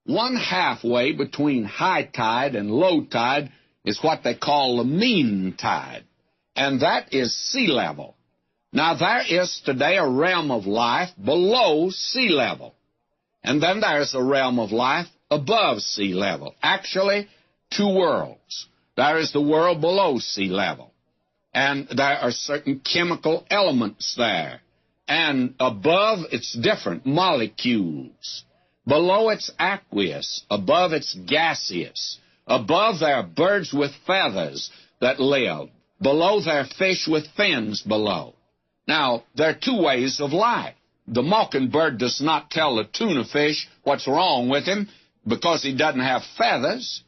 One halfway between high tide and low tide is what they call the mean tide, and that is sea level. Now, there is today a realm of life below sea level, and then there's a realm of life above sea level. Actually, two worlds. There is the world below sea level, and there are certain chemical elements there. And above, it's different molecules. Below, it's aqueous. Above, it's gaseous. Above, there are birds with feathers that live. Below, there are fish with fins below. Now, there are two ways of life. The mockingbird does not tell the tuna fish what's wrong with him because he doesn't have feathers.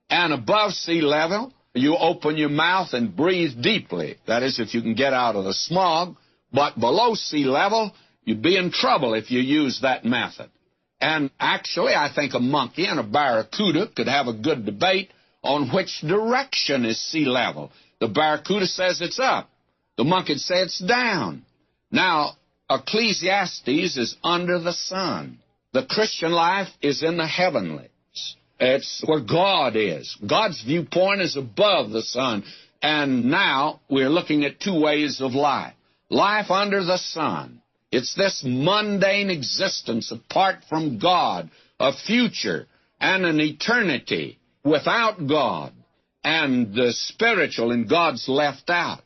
And above sea level, you open your mouth and breathe deeply. That is, if you can get out of the smog. But below sea level, you'd be in trouble if you use that method. And actually, I think a monkey and a barracuda could have a good debate on which direction is sea level. The barracuda says it's up. The monkey says it's down. Now, Ecclesiastes is under the sun. The Christian life is in the heavenlies. It's where God is. God's viewpoint is above the sun. And now we're looking at two ways of life. Life under the sun. It's this mundane existence apart from God, a future and an eternity without God, and the spiritual and God's left out.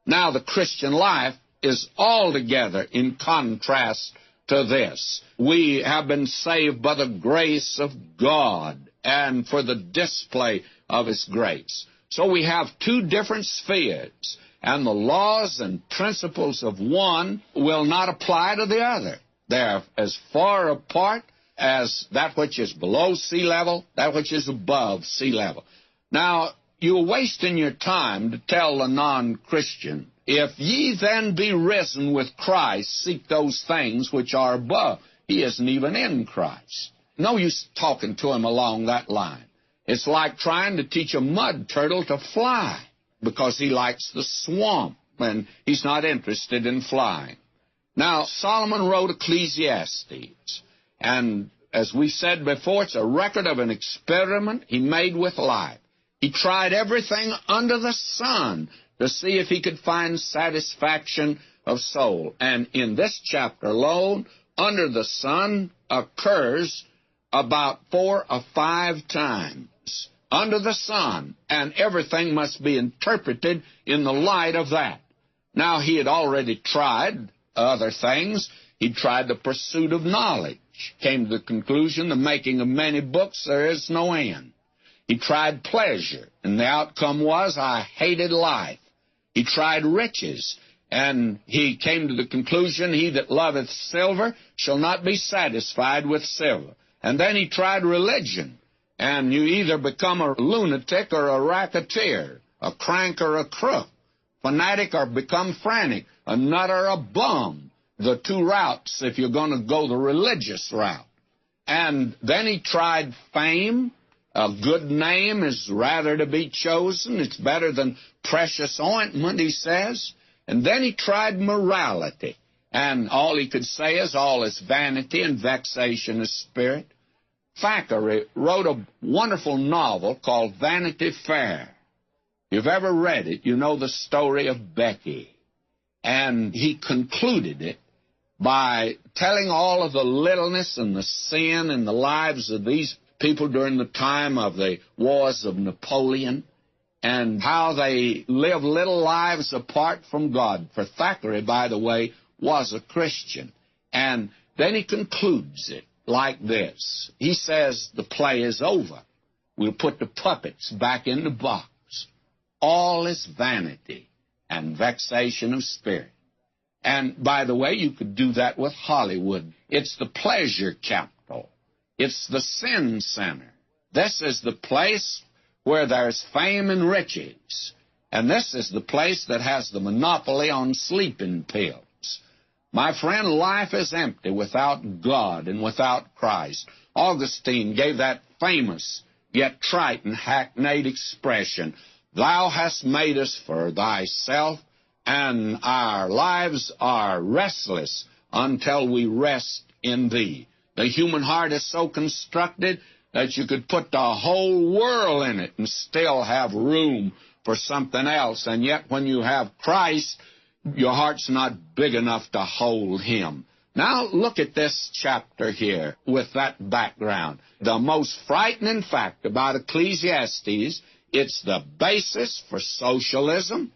Now the Christian life is altogether in contrast to this. We have been saved by the grace of God and for the display of His grace. So we have two different spheres, and the laws and principles of one will not apply to the other. They're as far apart as that which is below sea level, that which is above sea level. Now, you're wasting your time to tell a non-Christian, if ye then be risen with Christ, seek those things which are above. He isn't even in Christ. No use talking to him along that line. It's like trying to teach a mud turtle to fly because he likes the swamp and he's not interested in flying. Now, Solomon wrote Ecclesiastes, and as we said before, it's a record of an experiment he made with life. He tried everything under the sun to see if he could find satisfaction of soul. And in this chapter alone, under the sun occurs about 4 or 5 times. Under the sun, and everything must be interpreted in the light of that. Now, he had already tried other things. He tried the pursuit of knowledge, came to the conclusion the making of many books there is no end. He tried pleasure, and the outcome was, I hated life. He tried riches, and he came to the conclusion, he that loveth silver shall not be satisfied with silver. And then he tried religion, and you either become a lunatic or a racketeer, a crank or a crook, fanatic or become frantic, a nut or a bum, the two routes if you're going to go the religious route. And then he tried fame. A good name is rather to be chosen. It's better than precious ointment, he says. And then he tried morality. And all he could say is all is vanity and vexation of spirit. Thackeray wrote a wonderful novel called Vanity Fair. If you've ever read it, you know the story of Becky. And he concluded it by telling all of the littleness and the sin in the lives of these people during the time of the wars of Napoleon, and how they live little lives apart from God. For Thackeray, by the way, was a Christian. And then he concludes it like this. He says, the play is over. We'll put the puppets back in the box. All is vanity and vexation of spirit. And, by the way, you could do that with Hollywood. It's the pleasure capital. It's the sin center. This is the place where there's fame and riches. And this is the place that has the monopoly on sleeping pills. My friend, life is empty without God and without Christ. Augustine gave that famous yet trite and hackneyed expression, Thou hast made us for thyself, and our lives are restless until we rest in thee. The human heart is so constructed that you could put the whole world in it and still have room for something else. And yet when you have Christ, your heart's not big enough to hold Him. Now look at this chapter here with that background. The most frightening fact about Ecclesiastes, it's the basis for socialism.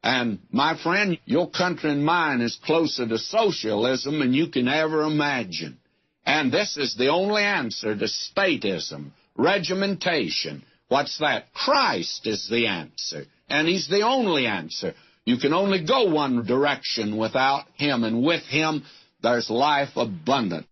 And my friend, your country and mine is closer to socialism than you can ever imagine. And this is the only answer to statism, regimentation. What's that? Christ is the answer, and He's the only answer. You can only go one direction without Him, and with Him there's life abundant.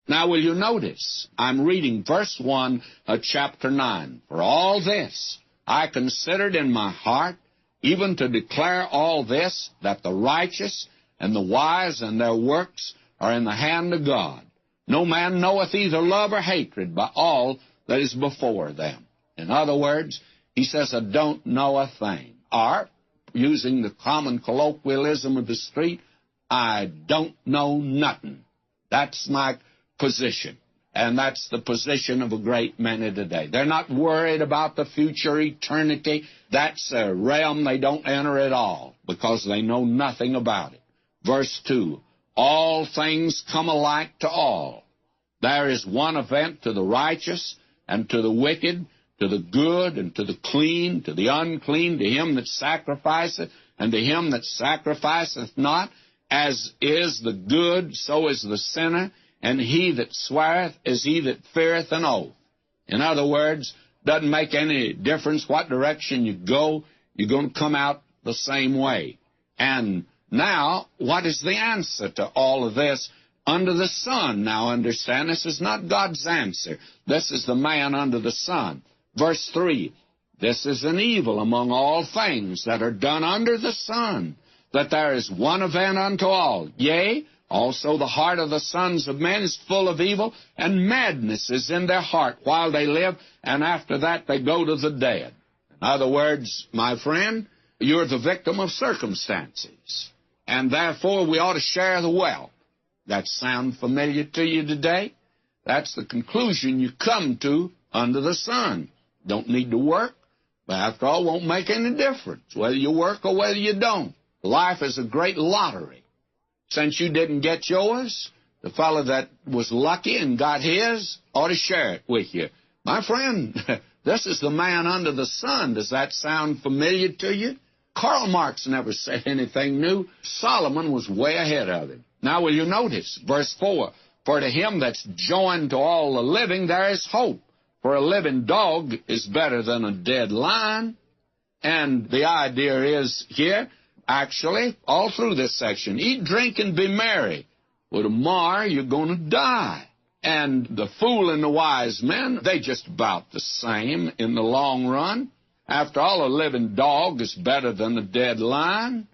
Now will you notice, I'm reading verse 1 of chapter 9. For all this I considered in my heart, even to declare all this, that the righteous and the wise and their works are in the hand of God. No man knoweth either love or hatred by all that is before them. In other words, he says, I don't know a thing. Or, using the common colloquialism of the street, I don't know nothing. That's my position. And that's the position of a great many today. They're not worried about the future eternity. That's a realm they don't enter at all because they know nothing about it. Verse 2, all things come alike to all. There is one event to the righteous and to the wicked, to the good and to the clean, to the unclean, to him that sacrificeth and to him that sacrificeth not. As is the good, so is the sinner, and he that sweareth is he that feareth an oath. In other words, doesn't make any difference what direction you go, you're going to come out the same way. And now, what is the answer to all of this under the sun? Now understand, this is not God's answer. This is the man under the sun. Verse 3, this is an evil among all things that are done under the sun, that there is one event unto all. Yea, also the heart of the sons of men is full of evil, and madness is in their heart while they live, and after that they go to the dead. In other words, my friend, you're the victim of circumstances, and therefore we ought to share the wealth. That sound familiar to you today? That's the conclusion you come to under the sun. Don't need to work, but after all, won't make any difference whether you work or whether you don't. Life is a great lottery. Since you didn't get yours, the fellow that was lucky and got his ought to share it with you. My friend, this is the man under the sun. Does that sound familiar to you? Karl Marx never said anything new. Solomon was way ahead of him. Now will you notice, verse 4, for to him that's joined to all the living there is hope. For a living dog is better than a dead lion. And the idea is here, actually, all through this section, eat, drink, and be merry. Well, tomorrow you're going to die. And the fool and the wise men, they just about the same in the long run. After all, a living dog is better than a dead lion.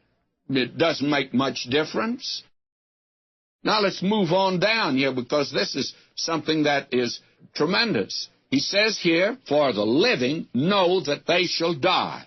It doesn't make much difference. Now let's move on down here, because this is something that is tremendous. He says here, for the living know that they shall die,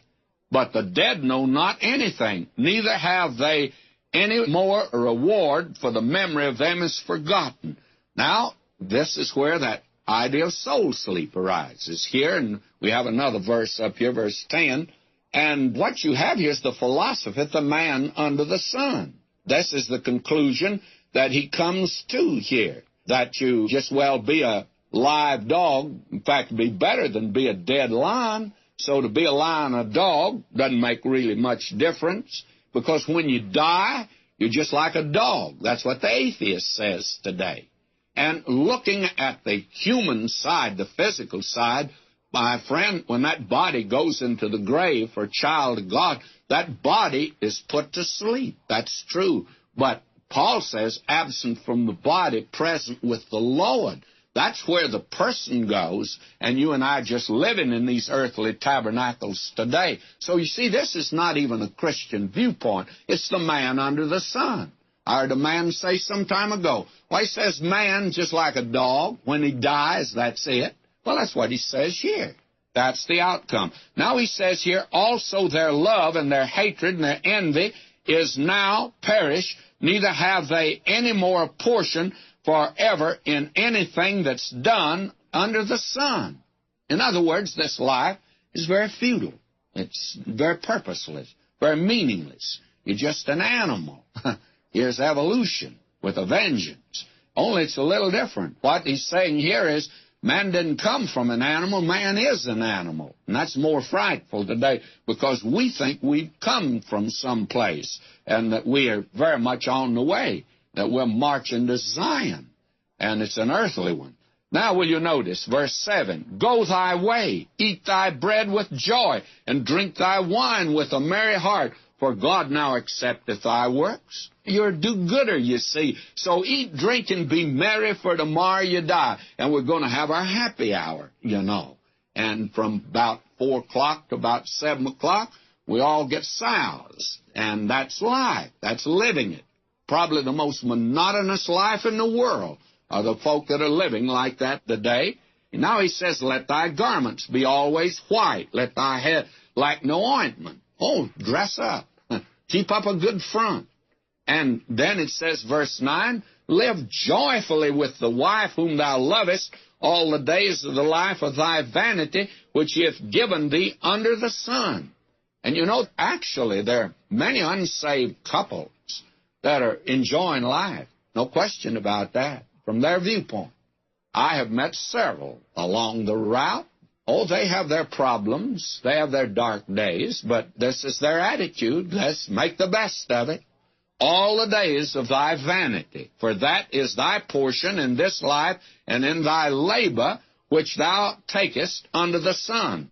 but the dead know not anything, neither have they any more reward, for the memory of them is forgotten. Now, this is where that idea of soul sleep arises here, and we have another verse up here, verse 10, and what you have here is the philosophy, the man under the sun. This is the conclusion that he comes to here, that you just well be a live dog, in fact, be better than be a dead lion. So to be a lion or a dog doesn't make really much difference, because when you die, you're just like a dog. That's what the atheist says today. And looking at the human side, the physical side, my friend, when that body goes into the grave for a child of God, that body is put to sleep. That's true. But Paul says, absent from the body, present with the Lord. That's where the person goes, and you and I are just living in these earthly tabernacles today. So you see, this is not even a Christian viewpoint. It's the man under the sun. I heard a man say some time ago, well, he says man just like a dog. When he dies, that's it. Well, that's what he says here. That's the outcome. Now he says here, also their love and their hatred and their envy is now perished, neither have they any more portion, forever in anything that's done under the sun. In other words, this life is very futile. It's very purposeless, very meaningless. You're just an animal. Here's evolution with a vengeance. Only it's a little different. What he's saying here is, man didn't come from an animal, man is an animal. And that's more frightful today because we think we've come from someplace and that we are very much on the way, that we're marching to Zion, and it's an earthly one. Now will you notice, verse 7, go thy way, eat thy bread with joy, and drink thy wine with a merry heart, for God now accepteth thy works. You're a do-gooder, you see. So eat, drink, and be merry, for tomorrow you die. And we're going to have our happy hour, you know. And from about 4 o'clock to about 7 o'clock, we all get soused. And that's life. That's living it. Probably the most monotonous life in the world are the folk that are living like that today. And now he says, let thy garments be always white. Let thy head lack no ointment. Oh, dress up. Keep up a good front. And then it says, verse 9, live joyfully with the wife whom thou lovest all the days of the life of thy vanity, which he hath given thee under the sun. And you know, actually, there are many unsaved couples that are enjoying life. No question about that, from their viewpoint. I have met several along the route. Oh, they have their problems. They have their dark days, but this is their attitude. Let's make the best of it. All the days of thy vanity, for that is thy portion in this life and in thy labor which thou takest under the sun.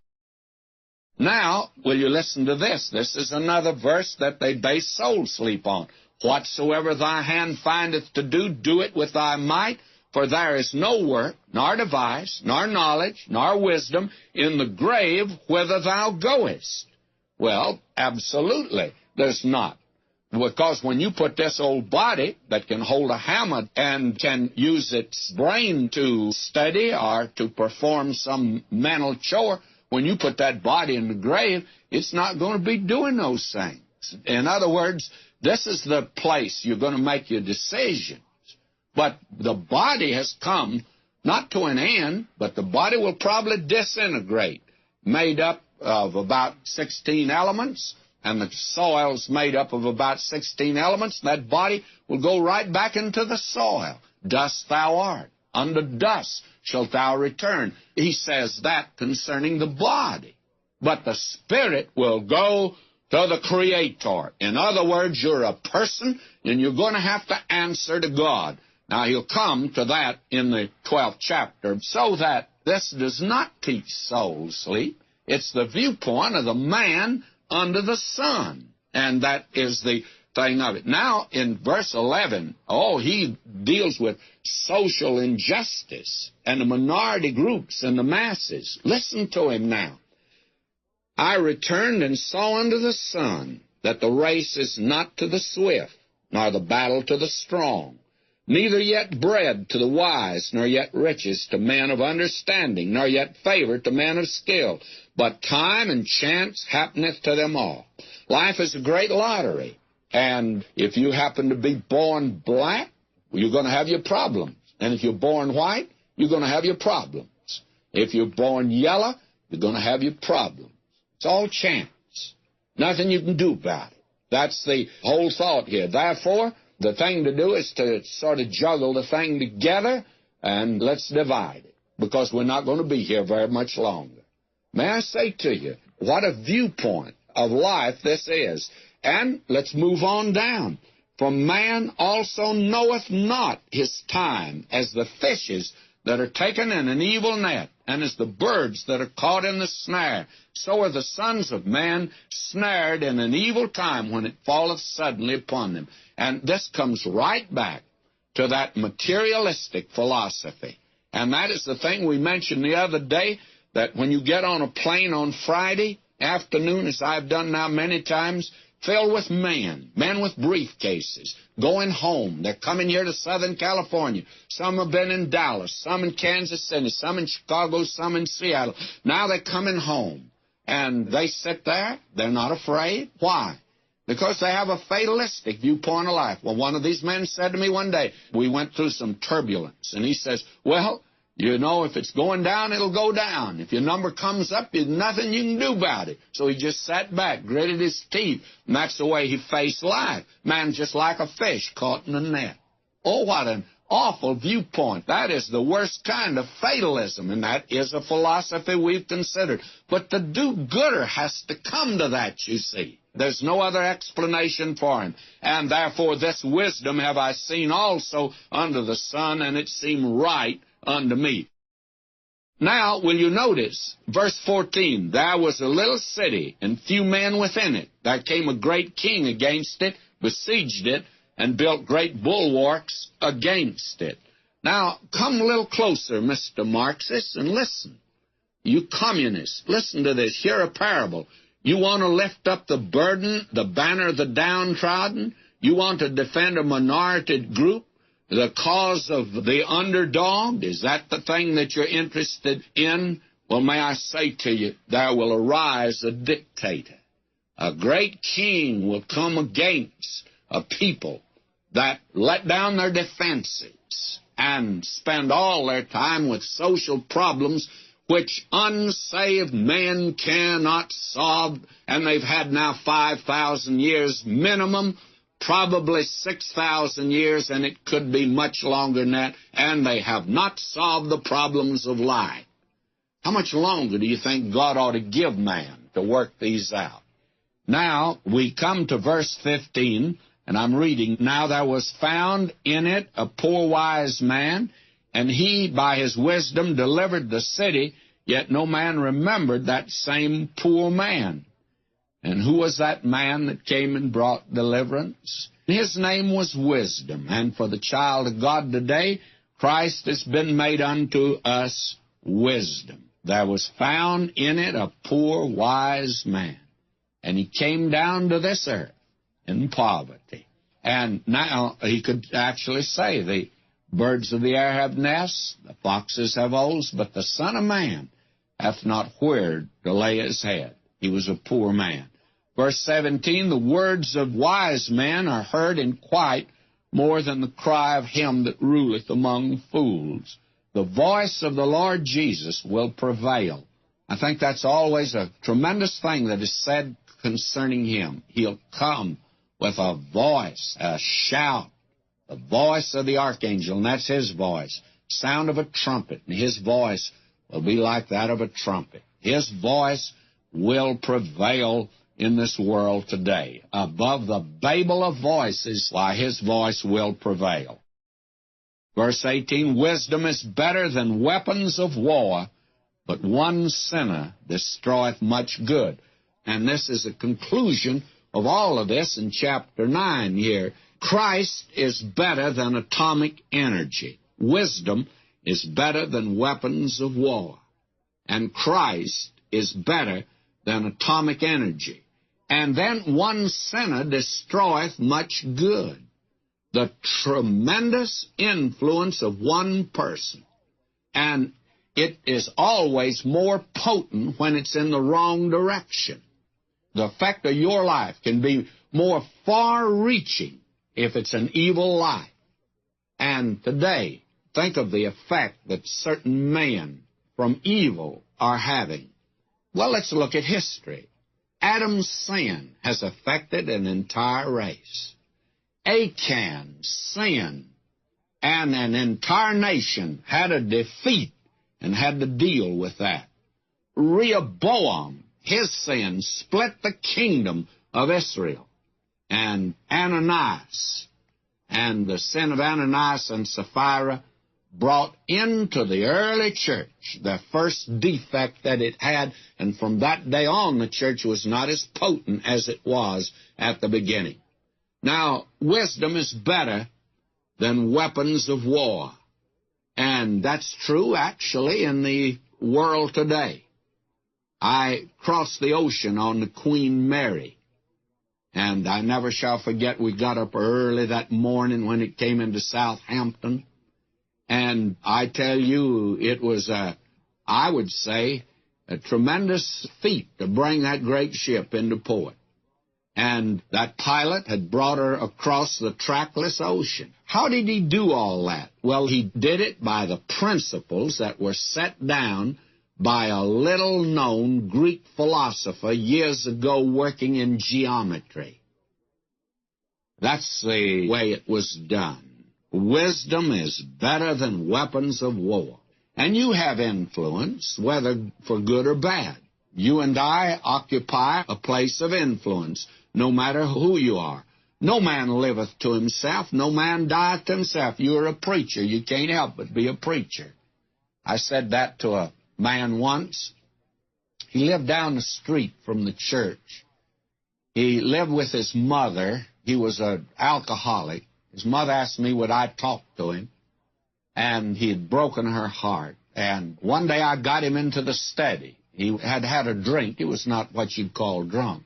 Now, will you listen to this? This is another verse that they base soul sleep on. Whatsoever thy hand findeth to do, do it with thy might, for there is no work, nor device, nor knowledge, nor wisdom in the grave whither thou goest. Well, absolutely, there's not. Because when you put this old body that can hold a hammer and can use its brain to study or to perform some mental chore, when you put that body in the grave, it's not going to be doing those things. In other words, this is the place you're going to make your decisions. But the body has come not to an end, but the body will probably disintegrate, made up of about 16 elements, and the soil's made up of about 16 elements. That body will go right back into the soil. Dust thou art. Unto dust shalt thou return. He says that concerning the body. But the spirit will go to the Creator. In other words, you're a person, and you're going to have to answer to God. Now, he'll come to that in the 12th chapter, so that this does not teach soul sleep. It's the viewpoint of the man under the sun, and that is the thing of it. Now, in verse 11, he deals with social injustice and the minority groups and the masses. Listen to him now. I returned and saw under the sun that the race is not to the swift, nor the battle to the strong, neither yet bread to the wise, nor yet riches to men of understanding, nor yet favor to men of skill. But time and chance happeneth to them all. Life is a great lottery, and if you happen to be born black, you're going to have your problems. And if you're born white, you're going to have your problems. If you're born yellow, you're going to have your problems. It's all chance. Nothing you can do about it. That's the whole thought here. Therefore, the thing to do is to sort of juggle the thing together, and let's divide it, because we're not going to be here very much longer. May I say to you, what a viewpoint of life this is. And let's move on down. For man also knoweth not his time, as the fishes that are taken in an evil net, and as the birds that are caught in the snare. So are the sons of man snared in an evil time when it falleth suddenly upon them. And this comes right back to that materialistic philosophy. And that is the thing we mentioned the other day, that when you get on a plane on Friday afternoon, as I've done now many times, filled with men with briefcases, going home. They're coming here to Southern California. Some have been in Dallas, some in Kansas City, some in Chicago, some in Seattle. Now they're coming home. And they sit there. They're not afraid. Why? because they have a fatalistic viewpoint of life. Well, one of these men said to me one day, we went through some turbulence, and he says, well, you know, if it's going down, it'll go down. If your number comes up, there's nothing you can do about it. So he just sat back, gritted his teeth, and that's the way he faced life. Man's just like a fish caught in a net. Oh, what an awful viewpoint. That is the worst kind of fatalism, and that is a philosophy we've considered. But the do-gooder has to come to that, you see. There's no other explanation for him. And therefore this wisdom have I seen also under the sun, and it seemed right unto me. Now, will you notice, verse 14, there was a little city, and few men within it. There came a great king against it, besieged it, and built great bulwarks against it. Now, come a little closer, Mr. Marxist, and listen. You communists, listen to this. Hear a parable. You want to lift up the burden, the banner of the downtrodden? You want to defend a minority group, the cause of the underdog? Is that the thing that you're interested in? Well, may I say to you, there will arise a dictator. A great king will come against a people that let down their defenses and spend all their time with social problems which unsaved men cannot solve, and they've had now 5,000 years minimum, probably 6,000 years, and it could be much longer than that, and they have not solved the problems of life. How much longer do you think God ought to give man to work these out? Now, we come to verse 15, and I'm reading, Now there was found in it a poor wise man, and he by his wisdom delivered the city, yet no man remembered that same poor man. And who was that man that came and brought deliverance? His name was Wisdom. And for the child of God today, Christ has been made unto us wisdom. There was found in it a poor wise man. And he came down to this earth in poverty. And now he could actually say, the birds of the air have nests, the foxes have holes, but the Son of Man hath not where to lay his head. He was a poor man. Verse 17, the words of wise men are heard in quiet more than the cry of him that ruleth among fools. The voice of the Lord Jesus will prevail. I think that's always a tremendous thing that is said concerning him. He'll come with a voice, a shout, the voice of the archangel, and that's his voice, sound of a trumpet, and his voice will be like that of a trumpet. His voice will prevail in this world today. Above the babel of voices, why, his voice will prevail. Verse 18, wisdom is better than weapons of war, but one sinner destroyeth much good. And this is a conclusion of all of this in chapter 9 here. Christ is better than atomic energy. Wisdom is better than weapons of war. And Christ is better than atomic energy. And then one sinner destroyeth much good. The tremendous influence of one person. And it is always more potent when it's in the wrong direction. The effect of your life can be more far-reaching if it's an evil life. And today, think of the effect that certain men from evil are having. Well, let's look at history. Adam's sin has affected an entire race. Achan's sin and an entire nation had a defeat and had to deal with that. Rehoboam, his sin split the kingdom of Israel. And Ananias, and the sin of Ananias and Sapphira brought into the early church the first defect that it had, and from that day on the church was not as potent as it was at the beginning. Now, wisdom is better than weapons of war, and that's true actually in the world today. I crossed the ocean on the Queen Mary, and I never shall forget, we got up early that morning when it came into Southampton. And I tell you, it was, I would say, a tremendous feat to bring that great ship into port. And that pilot had brought her across the trackless ocean. How did he do all that? Well, he did it by the principles that were set down by a little-known Greek philosopher years ago working in geometry. That's the way it was done. Wisdom is better than weapons of war. And you have influence, whether for good or bad. You and I occupy a place of influence, no matter who you are. No man liveth to himself, no man dieth to himself. You're a preacher. You can't help but be a preacher. I said that to a man once. He lived down the street from the church. He lived with his mother. He was an alcoholic. His mother asked me would I talk to him, and he had broken her heart. And one day I got him into the study. He had had a drink. He was not what you'd call drunk.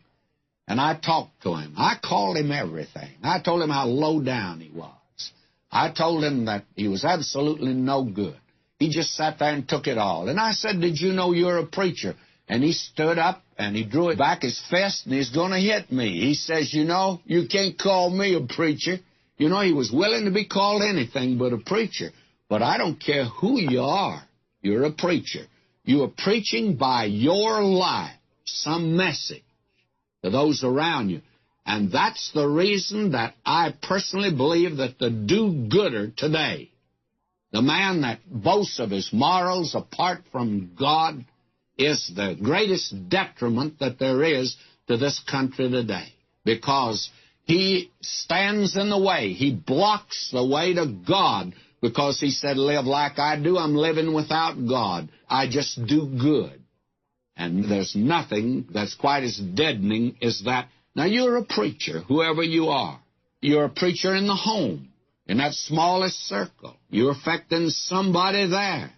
And I talked to him. I called him everything. I told him how low down he was. I told him that he was absolutely no good. He just sat there and took it all. And I said, did you know you're a preacher? And he stood up and he drew it back his fist and he's going to hit me. He says, you know, you can't call me a preacher. You know, he was willing to be called anything but a preacher. But I don't care who you are. You're a preacher. You are preaching by your life some message to those around you. And that's the reason that I personally believe that the do-gooder today, the man that boasts of his morals apart from God, is the greatest detriment that there is to this country today, because he stands in the way. He blocks the way to God because he said, live like I do. I'm living without God. I just do good. And there's nothing that's quite as deadening as that. Now, you're a preacher, whoever you are. You're a preacher in the home, in that smallest circle. You're affecting somebody there.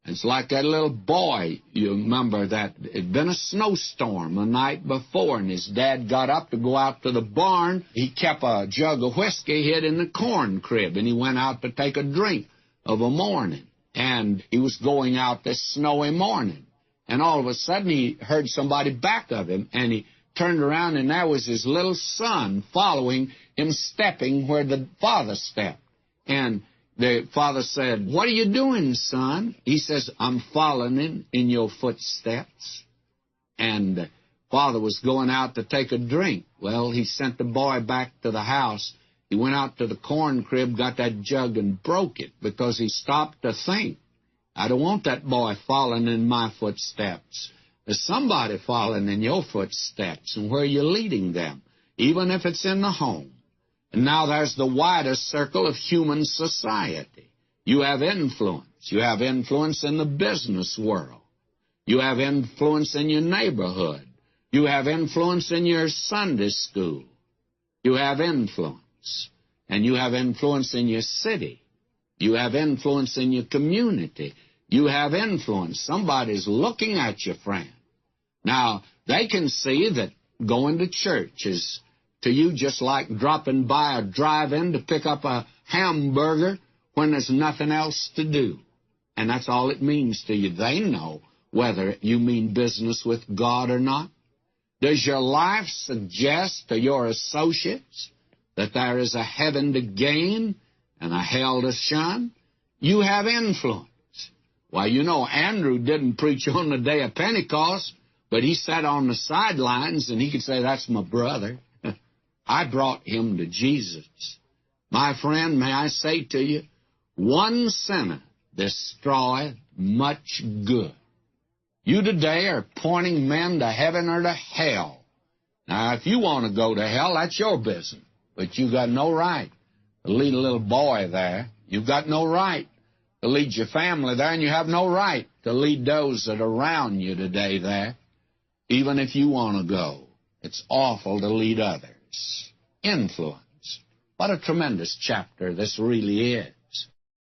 It's like that little boy, you remember that it had been a snowstorm the night before, and his dad got up to go out to the barn. He kept a jug of whiskey hid in the corn crib, and he went out to take a drink of a morning. And he was going out this snowy morning. And all of a sudden he heard somebody back of him, and he turned around, and there was his little son following him, stepping where the father stepped. And the father said, what are you doing, son? He says, I'm following in your footsteps. And the father was going out to take a drink. Well, he sent the boy back to the house. He went out to the corn crib, got that jug, and broke it because he stopped to think. I don't want that boy following in my footsteps. There's somebody following in your footsteps, and where are you leading them, even if it's in the home. And now there's the wider circle of human society. You have influence. You have influence in the business world. You have influence in your neighborhood. You have influence in your Sunday school. You have influence. And you have influence in your city. You have influence in your community. You have influence. Somebody's looking at you, friend. Now, they can see that going to church is to you just like dropping by a drive-in to pick up a hamburger when there's nothing else to do. And that's all it means to you. They know whether you mean business with God or not. Does your life suggest to your associates that there is a heaven to gain and a hell to shun? You have influence. Why, you know, Andrew didn't preach on the day of Pentecost, but he sat on the sidelines and he could say, that's my brother. I brought him to Jesus. My friend, may I say to you, one sinner destroyeth much good. You today are pointing men to heaven or to hell. Now, if you want to go to hell, that's your business. But you've got no right to lead a little boy there. You've got no right to lead your family there, and you have no right to lead those that are around you today there, even if you want to go. It's awful to lead others. Influence. What a tremendous chapter this really is.